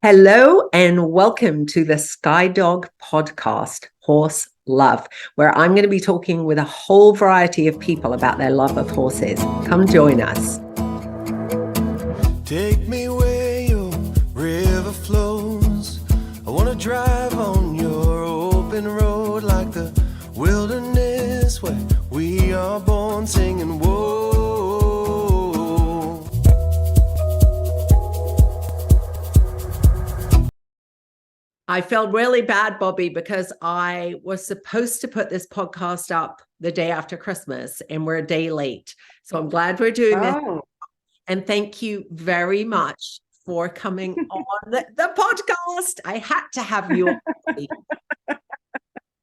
Hello and welcome to the Skydog podcast, Horse Love, where I'm going to be talking with a whole variety of people about their love of horses. Come join us. Take me where your river flows. I want to drive on your open road like the wilderness where we are born singing whoa. I felt really bad, Bobbi, because I was supposed to put this podcast up the day after Christmas and we're a day late. So I'm glad we're doing this. Oh, And thank you very much for coming on the podcast. I had to have you on.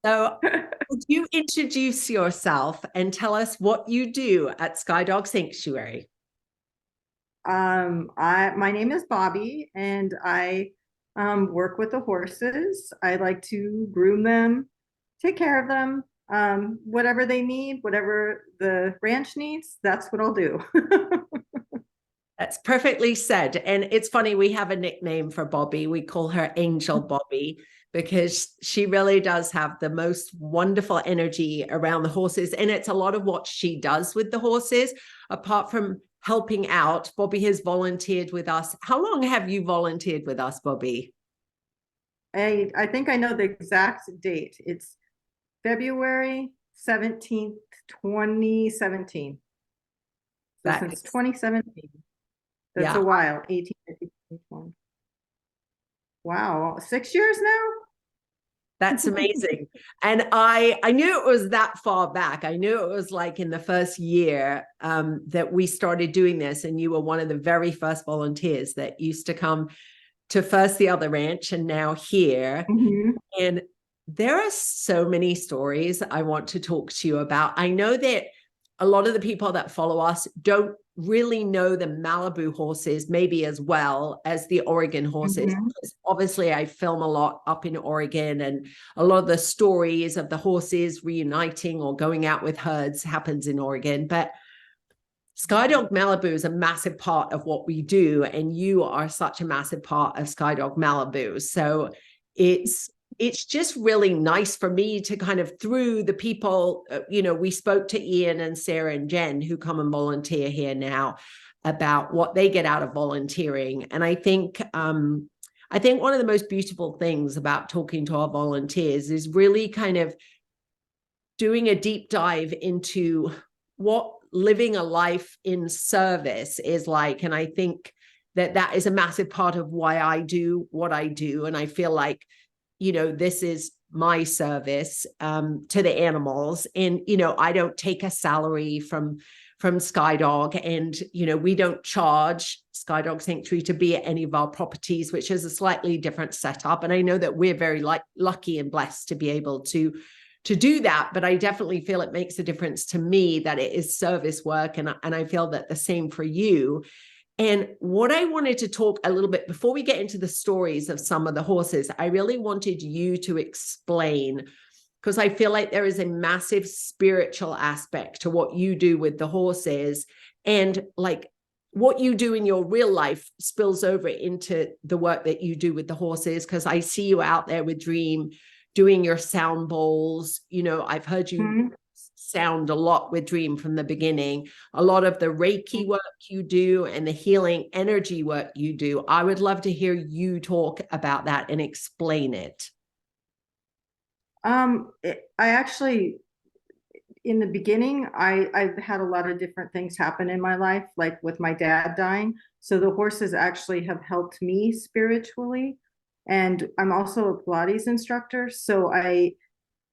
So would you introduce yourself and tell us what you do at Skydog Sanctuary? my name is Bobbi, and I work with the horses. I like to groom them, take care of them, whatever they need, whatever the ranch needs, that's what I'll do. That's perfectly said. And it's funny, we have a nickname for Bobbi. We call her Angel Bobbi because she really does have the most wonderful energy around the horses. And it's a lot of what she does with the horses. Apart from helping out, Bobbi has volunteered with us. How long have you volunteered with us, Bobbi? I think I know the exact date. It's February 17th, 2017. So That since is- 2017. That's Yeah. a while. 18, 19, 20. Wow, 6 years now? That's amazing. And I knew it was that far back. I knew it was like in the first year that we started doing this, and you were one of the very first volunteers that used to come to first the other ranch and now here. Mhm. And there are so many stories I want to talk to you about. I know that a lot of the people that follow us don't really know the Malibu horses maybe as well as the Oregon horses. Mhm. Obviously, I film a lot up in Oregon, and a lot of the stories of the horses reuniting or going out with herds happens in Oregon. But Skydog Malibu is a massive part of what we do, and you are such a massive part of Skydog Malibu. So it's just really nice for me to kind of, through the people, we spoke to Ian and Sarah and Jen who come and volunteer here now about what they get out of volunteering. And I think one of the most beautiful things about talking to our volunteers is really kind of doing a deep dive into what living a life in service is like. And I think that is a massive part of why I do what I do. And I feel like, this is my service to the animals. And, I don't take a salary from Skydog, and, we don't charge Skydog Sanctuary to be at any of our properties, which is a slightly different setup. And I know that we're very lucky and blessed to be able to do that, but I definitely feel it makes a difference to me that it is service work, and I feel that the same for you. And what I wanted to talk a little bit before we get into the stories of some of the horses, I really wanted you to explain, because I feel like there is a massive spiritual aspect to what you do with the horses, and like what you do in your real life spills over into the work that you do with the horses. Because I see you out there with Dream doing your sound bowls. I've heard you Mhm. sound a lot with Dream from the beginning. A lot of the Reiki work you do and the healing energy work you do. I would love to hear you talk about that and explain it. I actually, in the beginning, I've had a lot of different things happen in my life, like with my dad dying. So the horses actually have helped me spiritually. And I'm also a Pilates instructor. So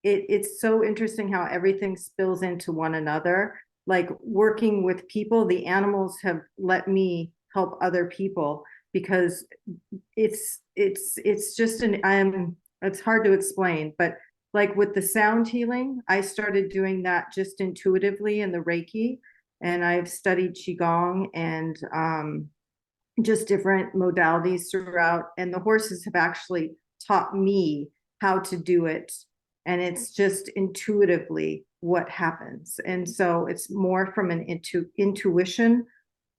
it's so interesting how everything spills into one another. Like working with people, the animals have let me help other people because it's just it's hard to explain, but like with the sound healing, I started doing that just intuitively in the Reiki, and I've studied Qigong and just different modalities throughout. And the horses have actually taught me how to do it. And it's just intuitively what happens. And so it's more from an intuition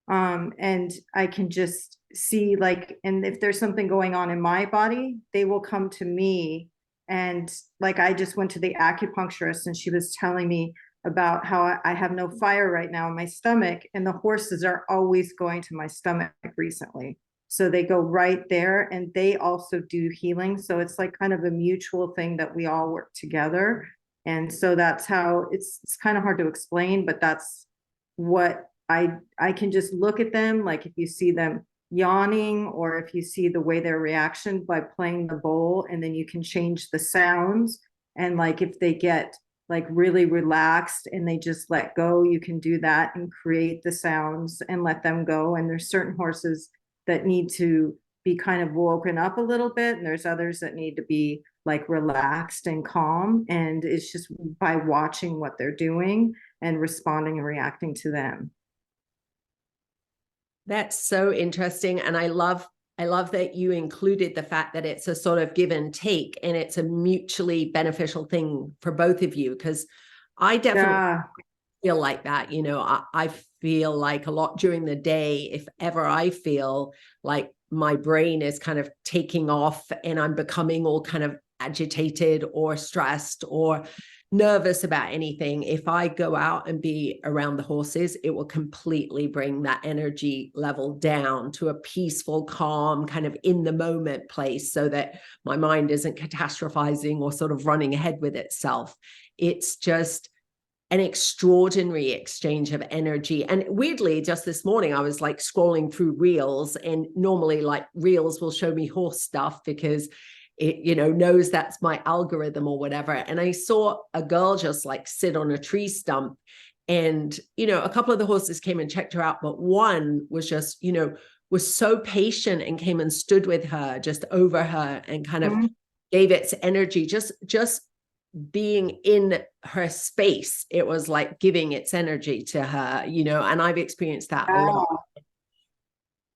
And I can just see like, and if there's something going on in my body, they will come to me. And like, I just went to the acupuncturist and she was telling me about how I have no fire right now in my stomach, and the horses are always going to my stomach recently. So they go right there, and they also do healing. So it's like kind of a mutual thing that we all work together. And so that's how it's kind of hard to explain, but that's what I can just look at them. Like if you see them yawning, or if you see the way their reaction by playing the bowl, and then you can change the sounds. And like if they get like really relaxed and they just let go, you can do that and create the sounds and let them go. And there's certain horses that need to be kind of woken up a little bit, and there's others that need to be like relaxed and calm. And it's just by watching what they're doing and responding and reacting to them. That's so interesting. And I love that you included the fact that it's a sort of give and take, and it's a mutually beneficial thing for both of you. Because I definitely feel like that. You know, I feel like a lot during the day, if ever I feel like my brain is kind of taking off and I'm becoming all kind of agitated or stressed or nervous about anything, if I go out and be around the horses, it will completely bring that energy level down to a peaceful, calm, kind of in the moment place, so that my mind isn't catastrophizing or sort of running ahead with itself. It's just an extraordinary exchange of energy. And weirdly, just this morning, I was like scrolling through reels, and normally like reels will show me horse stuff because it, you know, knows that's my algorithm or whatever. And I saw a girl just like sit on a tree stump, and, you know, a couple of the horses came and checked her out, but one was just, you know, was so patient and came and stood with her, just over her, and kind of gave its energy, just being in her space. It was like giving its energy to her, you know, and I've experienced that a lot.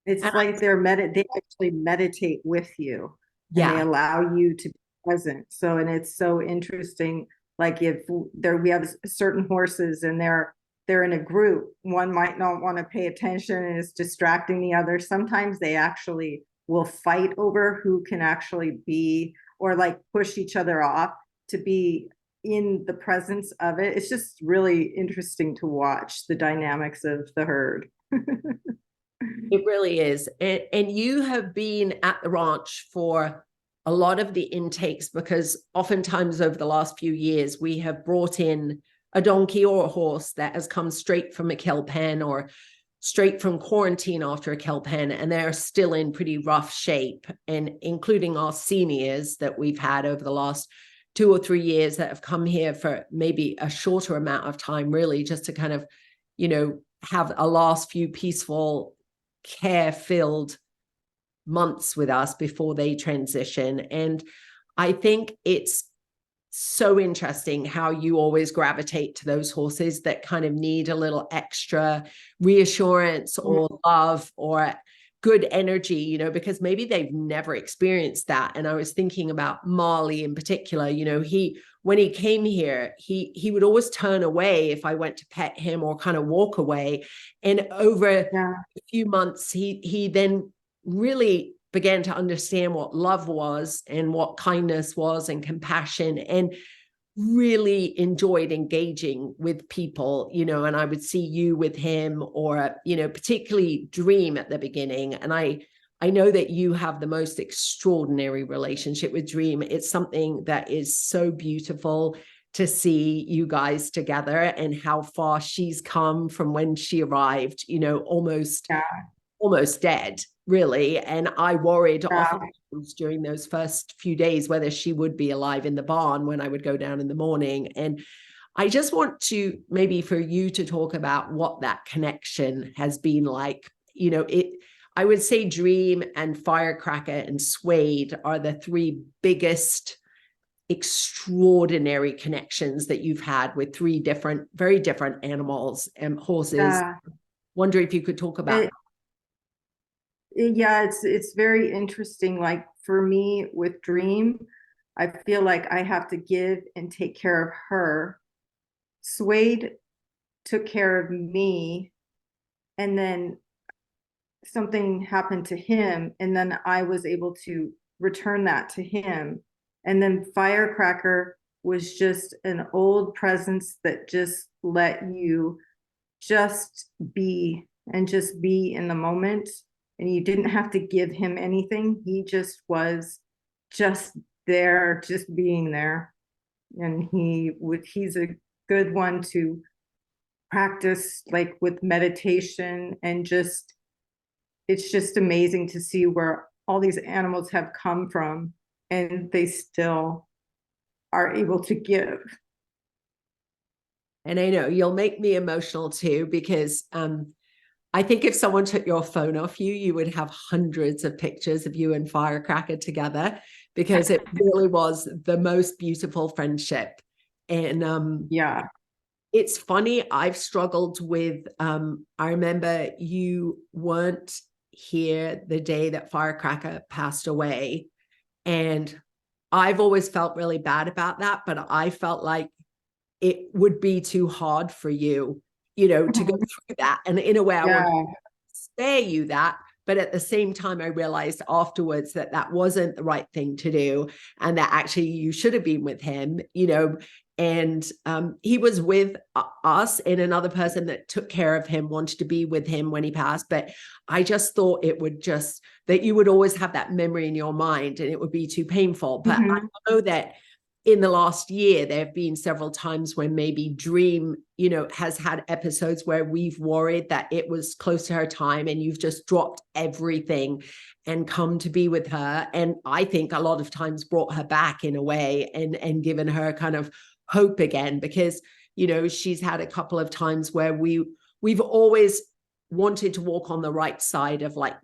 It's And like they actually meditate with you, and they yeah, allow you to be present. So, and it's so interesting. Like if we have certain horses and they're in a group, one might not want to pay attention and is distracting the other. Sometimes they actually will fight over who can actually be, or like push each other off to be in the presence of it. It's just really interesting to watch the dynamics of the herd. it really is. And you have been at the ranch for a lot of the intakes, because oftentimes over the last few years, we have brought in a donkey or a horse that has come straight from a kill pen or straight from quarantine after a kill pen, and they're still in pretty rough shape, and including our seniors that we've had over the last 2 or 3 years that have come here for maybe a shorter amount of time, really just to kind of, you know, have a last few peaceful, care-filled months with us before they transition. And I think it's so interesting how you always gravitate to those horses that kind of need a little extra reassurance or love or good energy, you know, because maybe they've never experienced that. And I was thinking about Marley in particular. You know, when he came here, he would always turn away if I went to pet him or kind of walk away. And over a few months, he then really began to understand what love was and what kindness was and compassion, and really enjoyed engaging with people, you know. And I would see you with him, or, you know, particularly Dream at the beginning. And I know that you have the most extraordinary relationship with Dream. It's something that is so beautiful to see you guys together, and how far she's come from when she arrived, you know, almost dead, really. And I worried often during those first few days whether she would be alive in the barn when I would go down in the morning. And I just want to maybe for you to talk about what that connection has been like. You know, I would say Dream and Firecracker and Suede are the 3 biggest extraordinary connections that you've had with 3 very different animals and horses. Wonder if you could talk about Yeah, it's very interesting. Like for me with Dream, I feel like I have to give and take care of her. Suede took care of me, and then something happened to him, and then I was able to return that to him. And then Firecracker was just an old presence that just let you just be, and just be in the moment. And you didn't have to give him anything. He just was just there, just being there. And he's a good one to practice, like with meditation, and just, it's just amazing to see where all these animals have come from, and they still are able to give. And I know you'll make me emotional too, because I think if someone took your phone off you, you would have hundreds of pictures of you and Firecracker together, because it really was the most beautiful friendship. And Yeah. it's funny, I've struggled with, I remember you weren't here the day that Firecracker passed away. And I've always felt really bad about that, but I felt like it would be too hard for you, to go through that. And in a way, I want to spare you that. But at the same time, I realized afterwards that that wasn't the right thing to do, and that actually you should have been with him, and he was with us, and another person that took care of him wanted to be with him when he passed. But I just thought it would just, that you would always have that memory in your mind and it would be too painful. But I know that in the last year, there have been several times when maybe Dream, has had episodes where we've worried that it was close to her time and you've just dropped everything and come to be with her. And I think a lot of times brought her back in a way, and given her kind of hope again, because, she's had a couple of times where we've always wanted to walk on the right side of, like,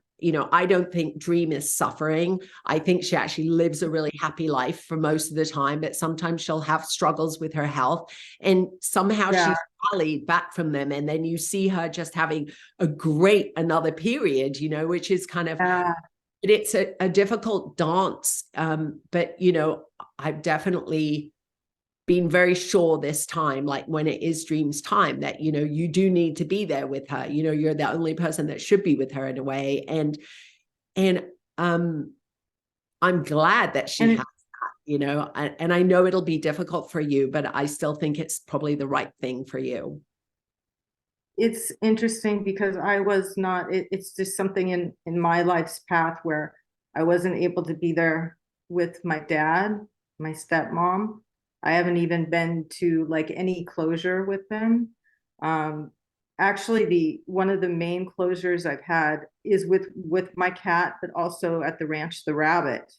I don't think Dream is suffering. I think she actually lives a really happy life for most of the time, but sometimes she'll have struggles with her health, and somehow she's rallied back from them. And then you see her just having another period, which is kind of, it's a difficult dance. But, I've definitely been very sure this time, like when it is Dream's time, that, you do need to be there with her. You're the only person that should be with her in a way. And I'm glad that she has that, and I know it'll be difficult for you, but I still think it's probably the right thing for you. It's interesting because I was not, it's just something in my life's path where I wasn't able to be there with my dad, my stepmom. I haven't even been to like any closure with them. Actually, one of the main closures I've had is with my cat, but also at the ranch, the rabbit.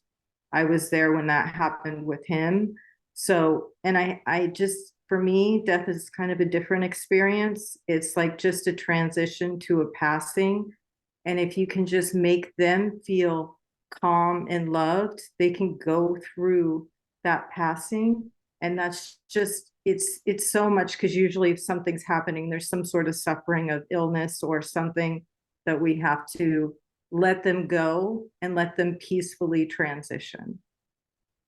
I was there when that happened with him. So, and I just, for me, death is kind of a different experience. It's like just a transition to a passing. And if you can just make them feel calm and loved, they can go through that passing. And that's just, it's so much, because usually if something's happening, there's some sort of suffering of illness or something that we have to let them go and let them peacefully transition.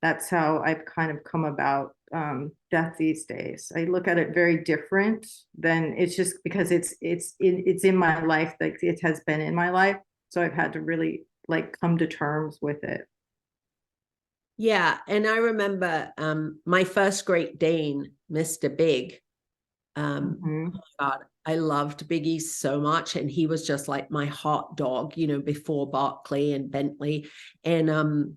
That's how I've kind of come about death these days. I look at it very different than, it's just because it's in my life, like it has been in my life. So I've had to really like come to terms with it. Yeah. And I remember my first Great Dane, Mr. Big. Oh God, I loved Biggie so much. And he was just like my hot dog, before Barkley and Bentley. And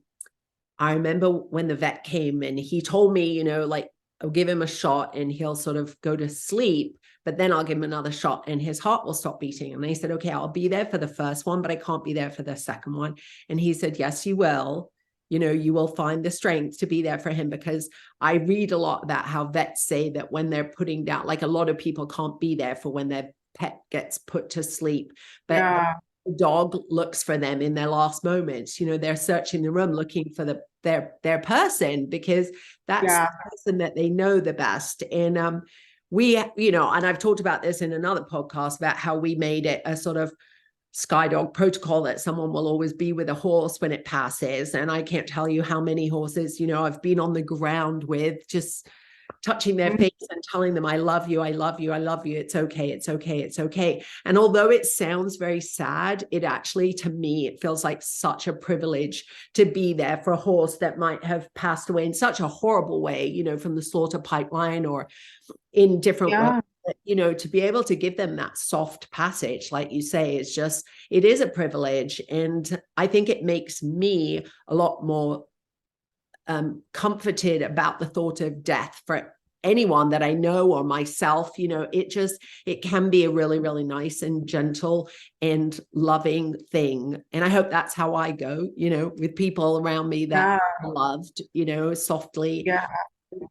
I remember when the vet came and he told me, like, I'll give him a shot and he'll sort of go to sleep, but then I'll give him another shot and his heart will stop beating. And I said, okay, I'll be there for the first one, but I can't be there for the second one. And he said, yes, you will. You will find the strength to be there for him, because I read a lot about how vets say that when they're putting down, like a lot of people can't be there for when their pet gets put to sleep, but the dog looks for them in their last moments. They're searching the room looking for their person, because that's the person that they know the best. And we, and I've talked about this in another podcast about how we made it a sort of Skydog protocol that someone will always be with a horse when it passes. And I can't tell you how many horses, I've been on the ground with, just touching their face and telling them, I love you, I love you, I love you. It's okay, it's okay, it's okay. And although it sounds very sad, it actually, to me, it feels like such a privilege to be there for a horse that might have passed away in such a horrible way, you know, from the slaughter pipeline or in different ways. You know, to be able to give them that soft passage, like you say, is just, it is a privilege. And I think it makes me a lot more comforted about the thought of death for anyone that I know or myself. You know, it can be a really, really nice and gentle and loving thing. And I hope that's how I go, you know, with people around me that I loved, you know, softly.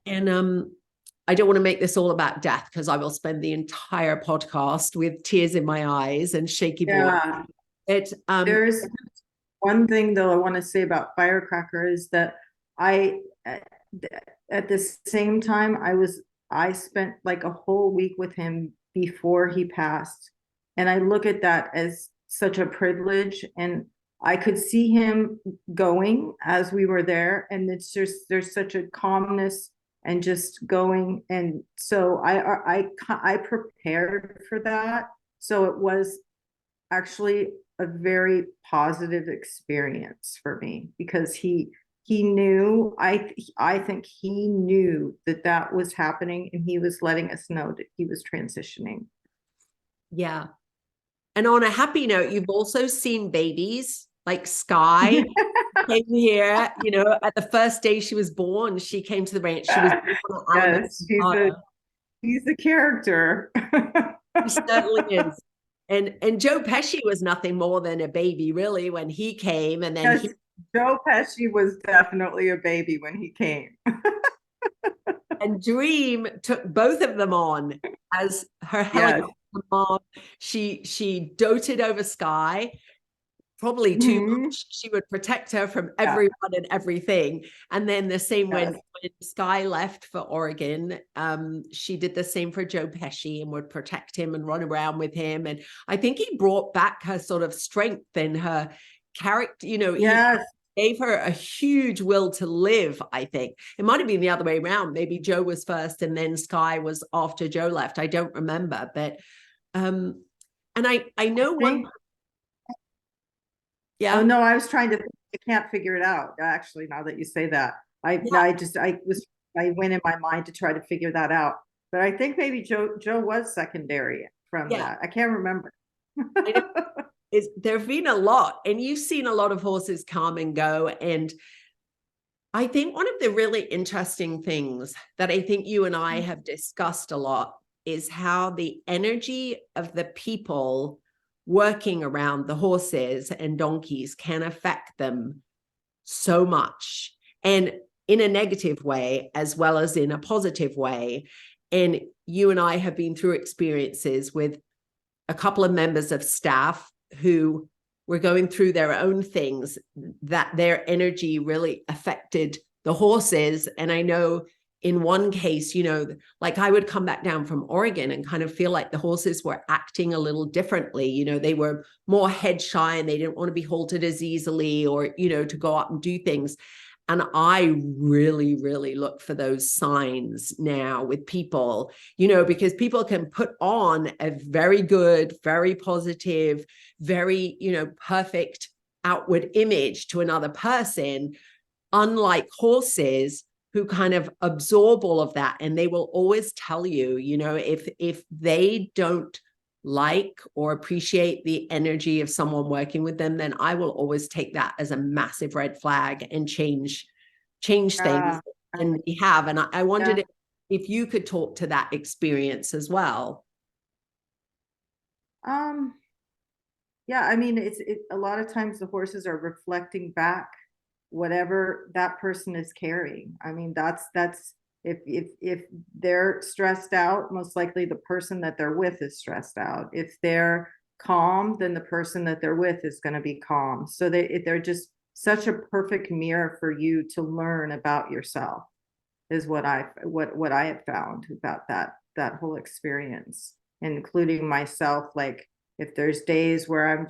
And I don't want to make this all about death, because I will spend the entire podcast with tears in my eyes and shaky voice. There's one thing though I want to say about Firecracker is that I at the same time I spent like a whole week with him before he passed, and I look at that as such a privilege, and I could see him going as we were there, and it's just, there's such a calmness and just going. And so I prepared for that, so it was actually a very positive experience for me, because he knew, I think he knew that that was happening, and he was letting us know that he was transitioning. Yeah. And on a happy note, you've also seen babies like Sky came here, you know, at the first day she was born, she came to the ranch. She was yes, he's a character. He certainly is. And Joe Pesci was nothing more than a baby, really, when he came. And then yes, Joe Pesci was definitely a baby when he came. And Dream took both of them on as her helicopter mom. She doted over Sky, probably too much. She would protect her from everyone and everything. And then the same when Sky left for Oregon, she did the same for Joe Pesci and would protect him and run around with him. And I think he brought back her sort of strength and her character, you know. He gave her a huge will to live. I think it might have been the other way around. Maybe Joe was first and then Sky was after Joe left. I don't remember, but and I know one. Yeah. Oh no, I was trying to think, I can't figure it out. Actually, now that you say that, I went in my mind to try to figure that out. But I think maybe Joe was secondary from that. I can't remember. There have been a lot, and you've seen a lot of horses come and go. And I think one of the really interesting things that I think you and I have discussed a lot is how the energy of the people working around the horses and donkeys can affect them so much, and in a negative way as well as in a positive way. And you and I have been through experiences with a couple of members of staff who were going through their own things, that their energy really affected the horses. And I know in one case, you know, like I would come back down from Oregon and kind of feel like the horses were acting a little differently. You know, they were more head shy and they didn't want to be halted as easily, or, you know, to go out and do things. And I really, really look for those signs now with people, you know, because people can put on a very good, very positive, very, you know, perfect outward image to another person, unlike horses who kind of absorb all of that. And they will always tell you, you know, if they don't like or appreciate the energy of someone working with them, then I will always take that as a massive red flag and change things. And we have. And I wondered if you could talk to that experience as well. Yeah, I mean, it's a lot of times the horses are reflecting back whatever that person is carrying. I mean, that's if they're stressed out, most likely the person that they're with is stressed out. If they're calm, then the person that they're with is going to be calm. So they're just such a perfect mirror for you to learn about yourself, is what I have found about that whole experience, including myself. Like if there's days where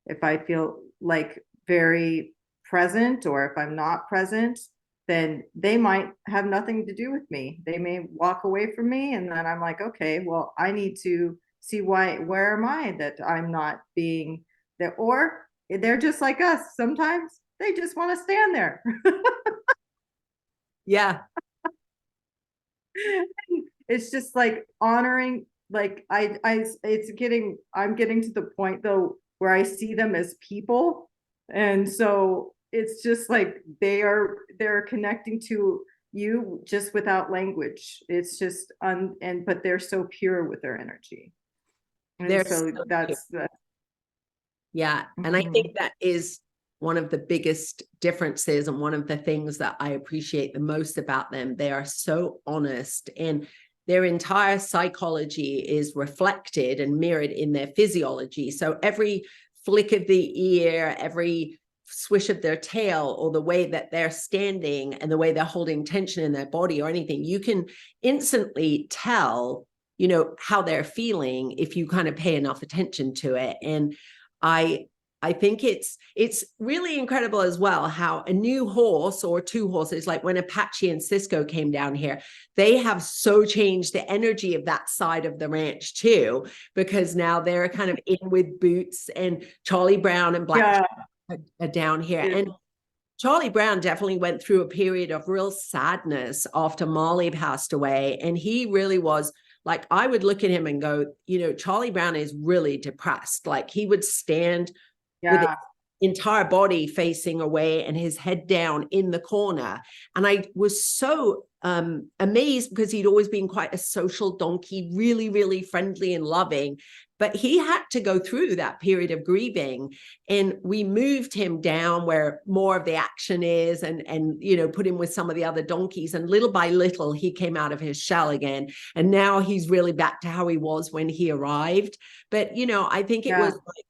if I feel like very present, or if I'm not present, then they might have nothing to do with me. They may walk away from me, and then I'm like, okay, well, I need to see where am I that I'm not being there? Or they're just like us. Sometimes they just want to stand there. Yeah. It's just like honoring, like I'm getting to the point though where I see them as people. And so it's just like they're connecting to you just without language. It's just but they're so pure with their energy. And They're so so that's Yeah. And I think that is one of the biggest differences and one of the things that I appreciate the most about them. They are so honest, and their entire psychology is reflected and mirrored in their physiology. So every flick of the ear, every swish of their tail, or the way that they're standing and the way they're holding tension in their body or anything, you can instantly tell, you know, how they're feeling if you kind of pay enough attention to it. And I think it's really incredible as well how a new horse or two horses, like when Apache and Cisco came down here, they have so changed the energy of that side of the ranch too, because now they're kind of in with Boots, and Charlie Brown and Black are down here. And Charlie Brown definitely went through a period of real sadness after Molly passed away. And he really was like, I would look at him and go, you know, Charlie Brown is really depressed. Like he would stand with his entire body facing away and his head down in the corner. And I was so amazed, because he'd always been quite a social donkey, really, really friendly and loving. But he had to go through that period of grieving, and we moved him down where more of the action is, and you know, put him with some of the other donkeys, and little by little he came out of his shell again, and now he's really back to how he was when he arrived. But you know, I think it was like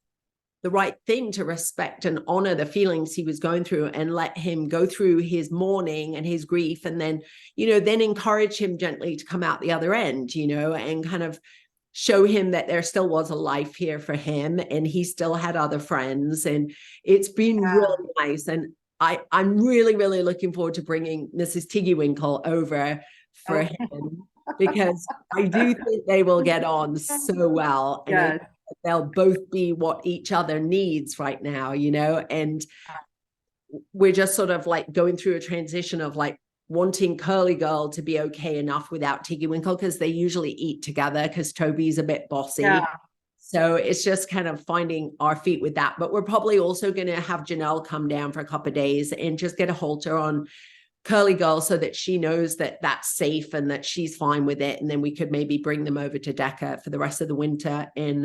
the right thing to respect and honor the feelings he was going through, and let him go through his mourning and his grief, and then, you know, then encourage him gently to come out the other end, you know, and kind of show him that there still was a life here for him, and he still had other friends. And it's been really nice. And I'm really, really looking forward to bringing Mrs. Tiggy Winkle over for him, because I do think they will get on so well. And they'll both be what each other needs right now, you know. And we're just sort of like going through a transition of like wanting Curly Girl to be okay enough without Tiggy Winkle, because they usually eat together, because Toby's a bit bossy. So it's just kind of finding our feet with that. But we're probably also going to have Janelle come down for a couple of days and just get a halter on Curly Girl, so that she knows that that's safe and that she's fine with it. And then we could maybe bring them over to Decca for the rest of the winter. And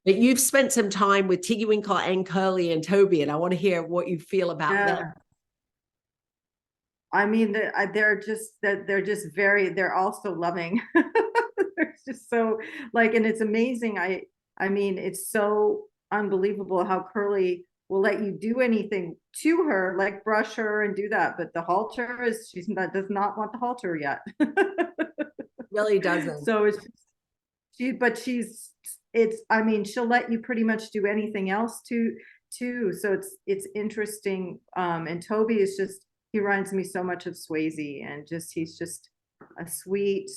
but you've spent some time with Tiggy Winkle and Curly and Toby, and I want to hear what you feel about them. I mean, they're also loving. They're just so like, and it's amazing. I mean, it's so unbelievable how Curly will let you do anything to her, like brush her and do that. But the halter does not want the halter yet. Really doesn't. So I mean, she'll let you pretty much do anything else too. So it's interesting. And Toby is just, he reminds me so much of Swayze, and he's just a sweet,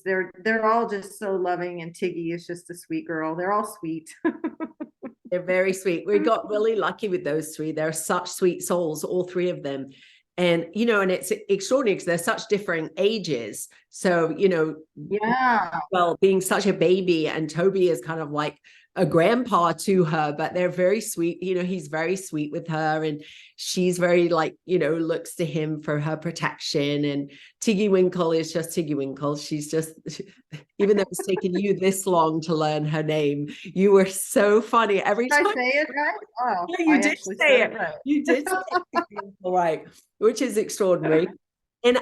they're all just so loving, and Tiggy is just a sweet girl. They're all sweet. They're very sweet. We got really lucky with those three. They're such sweet souls, all three of them. And, you know, and it's extraordinary because they're such different ages. So, you know, well, being such a baby, and Toby is kind of like a grandpa to her, but they're very sweet. You know, he's very sweet with her, and she's very like, you know, looks to him for her protection. And Tiggy Winkle is just Tiggy Winkle. She's just, even though it's taken you this long to learn her name, you were so funny every time. Did I say it right? Oh, yeah, you did say it right. You did say it right, which is extraordinary. And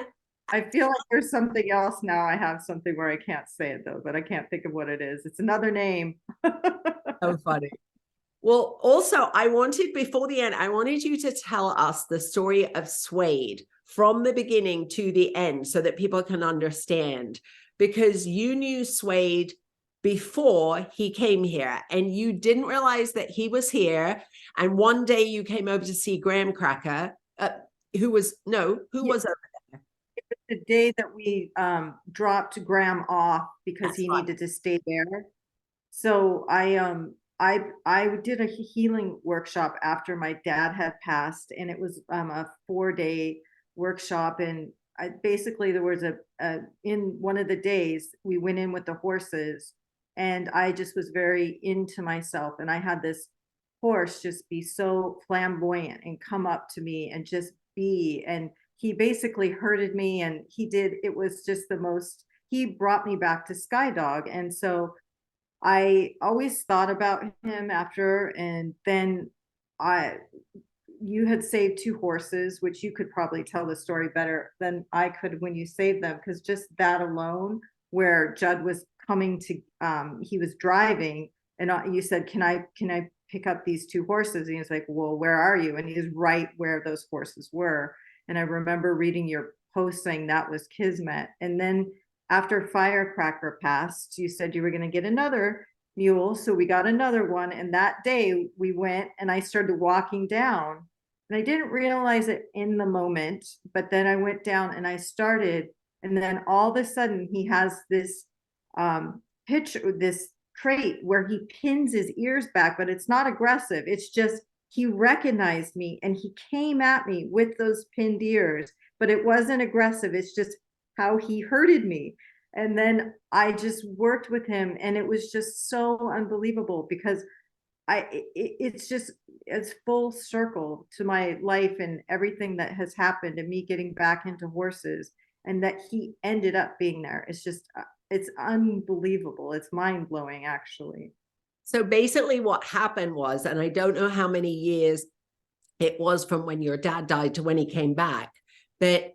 I feel like there's something else now. I have something where I can't say it though, but I can't think of what it is. It's another name. So funny. Well, also, I wanted, before the end, I wanted you to tell us the story of Suede from the beginning to the end, so that people can understand, because you knew Suede before he came here, and you didn't realize that he was here. And one day you came over to see Graham Cracker. who was Yeah. over there? The day that we dropped Graham off because That's he right. needed to stay there. So I did a healing workshop after my dad had passed, and it was a 4-day workshop. And I basically, there was a in one of the days we went in with the horses, and I just was very into myself, and I had this horse just be so flamboyant and come up to me and just be, and he basically herded me, and it was just the most, he brought me back to Skydog. And so I always thought about him after. And then I, you had saved 2 horses, which you could probably tell the story better than I could when you saved them, because just that alone, where Judd was coming to, he was driving, and you said, can I pick up these 2 horses? And he was like, well, where are you? And he was right where those horses were. And I remember reading your post saying that was kismet. And then after Firecracker passed, you said you were going to get another mule. So we got another one. And that day we went, and I started walking down, and I didn't realize it in the moment, but then I went down and I started, and then all of a sudden he has this picture, this trait where he pins his ears back, but it's not aggressive. It's just, he recognized me and he came at me with those pinned ears, but it wasn't aggressive. It's just how he herded me. And then I just worked with him, and it was just so unbelievable, because it's full circle to my life and everything that has happened, and me getting back into horses, and that he ended up being there. It's just, it's unbelievable. It's mind blowing, actually. So basically what happened was, and I don't know how many years it was from when your dad died to when he came back, but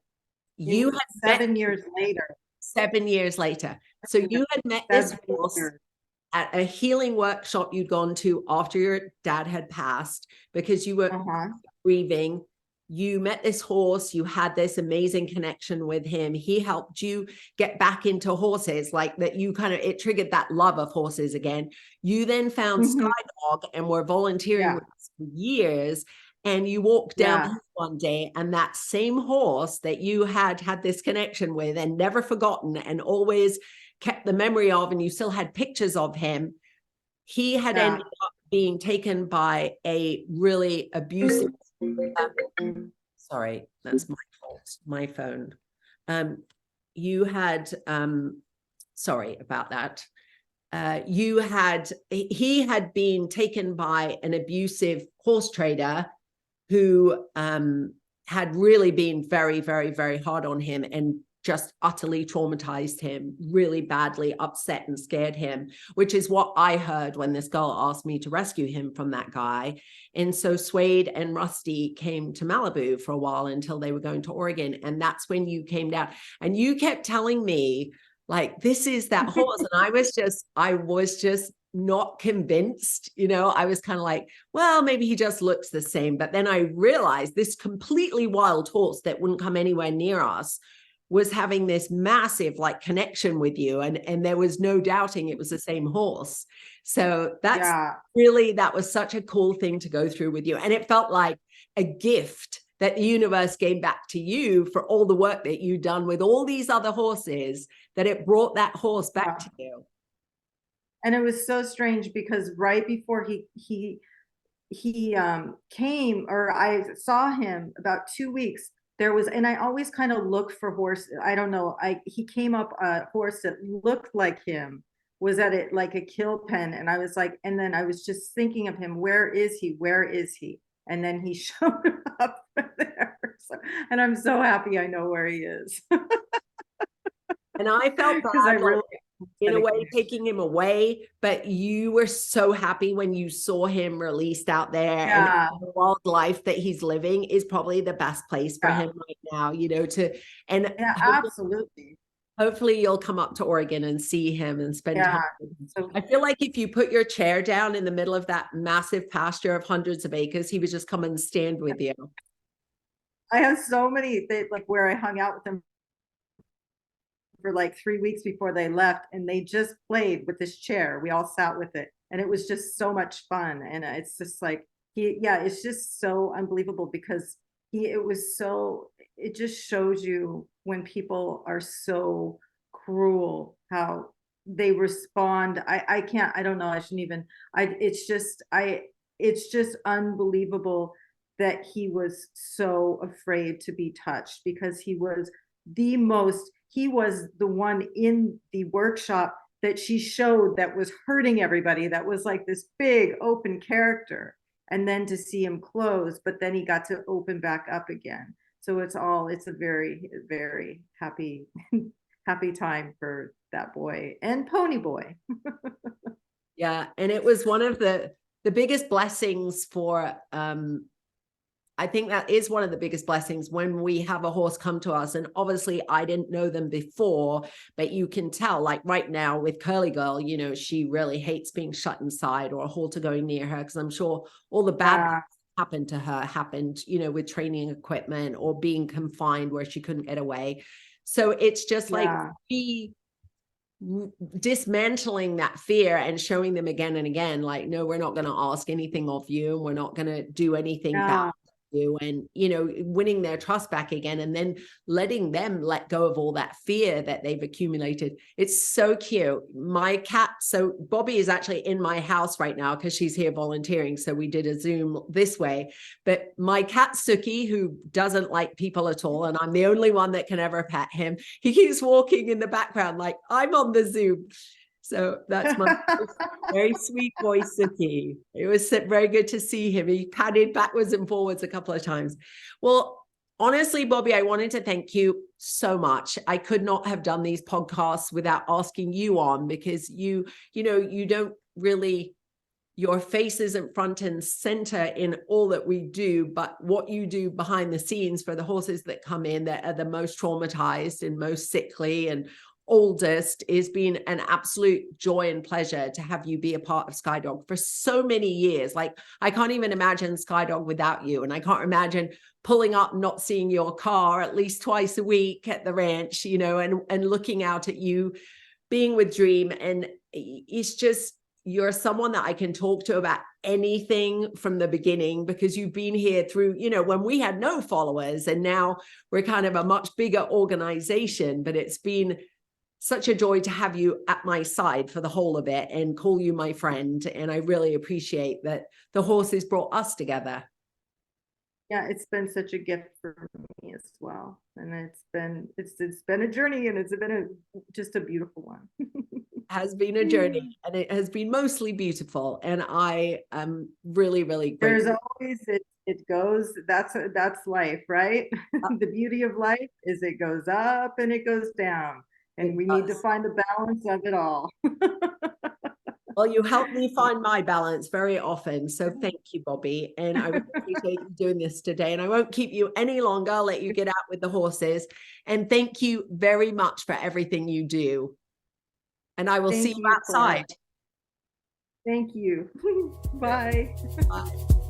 you had 7 years later. 7 years later. So you had met this horse at a healing workshop you'd gone to after your dad had passed, because you were grieving. You met this horse, you had this amazing connection with him. He helped you get back into horses, like that. You kind of, it triggered that love of horses again. You then found Skydog and were volunteering with us for years. And you walked down one day, and that same horse that you had this connection with and never forgotten and always kept the memory of, and you still had pictures of him, he had ended up being taken by a really abusive, sorry, that's my fault, my phone. You had, sorry about that. He had been taken by an abusive horse trader who had really been very, very, very hard on him, and just utterly traumatized him, really badly upset and scared him, which is what I heard when this girl asked me to rescue him from that guy. And so Suede and Rusty came to Malibu for a while until they were going to Oregon. And that's when you came down, and you kept telling me, like, this is that horse. And I was just not convinced, I was kind of like, well, maybe he just looks the same. But then I realized this completely wild horse that wouldn't come anywhere near us was having this massive connection with you, and there was no doubting it was the same horse. So that was such a cool thing to go through with you, and it felt like a gift that the universe gave back to you for all the work that you've done with all these other horses, that it brought that horse back to you. And it was so strange, because right before he came, or I saw him about 2 weeks, there was, and I always kind of look for horse. I don't know. He came up a horse that looked like him, was at it like a kill pen. And I was like, and then I was just thinking of him. Where is he? Where is he? And then he showed up there. So, and I'm so happy I know where he is. And I felt bad, in a way, taking him away, but you were so happy when you saw him released out there. And the wildlife that he's living is probably the best place for him right now, absolutely. Hopefully you'll come up to Oregon and see him and spend time with him. So I feel like if you put your chair down in the middle of that massive pasture of hundreds of acres, he would just come and stand with you. I have so many, where I hung out with them for 3 weeks before they left, and they just played with this chair. We all sat with it, and it was just so much fun. And it's just it's just so unbelievable, because it just shows you when people are so cruel, how they respond. I don't know, I shouldn't even, it's just unbelievable that he was so afraid to be touched, because he was the one in the workshop that she showed that was hurting everybody, that was like this big open character. And then to see him close, but then he got to open back up again. So it's a very, very happy, happy time for that boy and Pony Boy. Yeah. And it was one of the biggest blessings for, I think that is one of the biggest blessings when we have a horse come to us. And obviously I didn't know them before, but you can tell, like right now with Curly Girl, you know, she really hates being shut inside or a halter going near her, because I'm sure all the bad happened to her happened, you know, with training equipment or being confined where she couldn't get away. So it's just like dismantling that fear and showing them again and again, like, no, we're not going to ask anything of you, and we're not going to do anything bad to you, and, you know, winning their trust back again, and then letting them let go of all that fear that they've accumulated. It's so cute. My cat, so Bobbi is actually in my house right now because she's here volunteering, so we did a Zoom this way, but my cat Suki, who doesn't like people at all, and I'm the only one that can ever pet him, he keeps walking in the background like I'm on the Zoom. So that's my very sweet boy, Suki. It was very good to see him. He padded backwards and forwards a couple of times. Well, honestly, Bobbi, I wanted to thank you so much. I could not have done these podcasts without asking you on, because you know, you don't really, your face isn't front and center in all that we do, but what you do behind the scenes for the horses that come in that are the most traumatized and most sickly and oldest, is been an absolute joy and pleasure to have you be a part of Skydog for so many years. Like, I can't even imagine Skydog without you, and I can't imagine pulling up, not seeing your car at least twice a week at the ranch, you know, and looking out at you being with Dream. And it's just, you're someone that I can talk to about anything from the beginning, because you've been here through, you know, when we had no followers, and now we're kind of a much bigger organization. But it's been such a joy to have you at my side for the whole of it and call you my friend. And I really appreciate that the horses brought us together. Yeah, it's been such a gift for me as well. And it's been a journey, and it's been just a beautiful one. Has been a journey, and it has been mostly beautiful. And I am really, really grateful. There's always, it goes, that's life, right? The beauty of life is it goes up and it goes down. And we need to find the balance of it all. Well, you help me find my balance very often. So thank you, Bobbi. And I really appreciate you doing this today. And I won't keep you any longer. I'll let you get out with the horses. And thank you very much for everything you do. And I will see you outside. Thank you. Bye. Bye.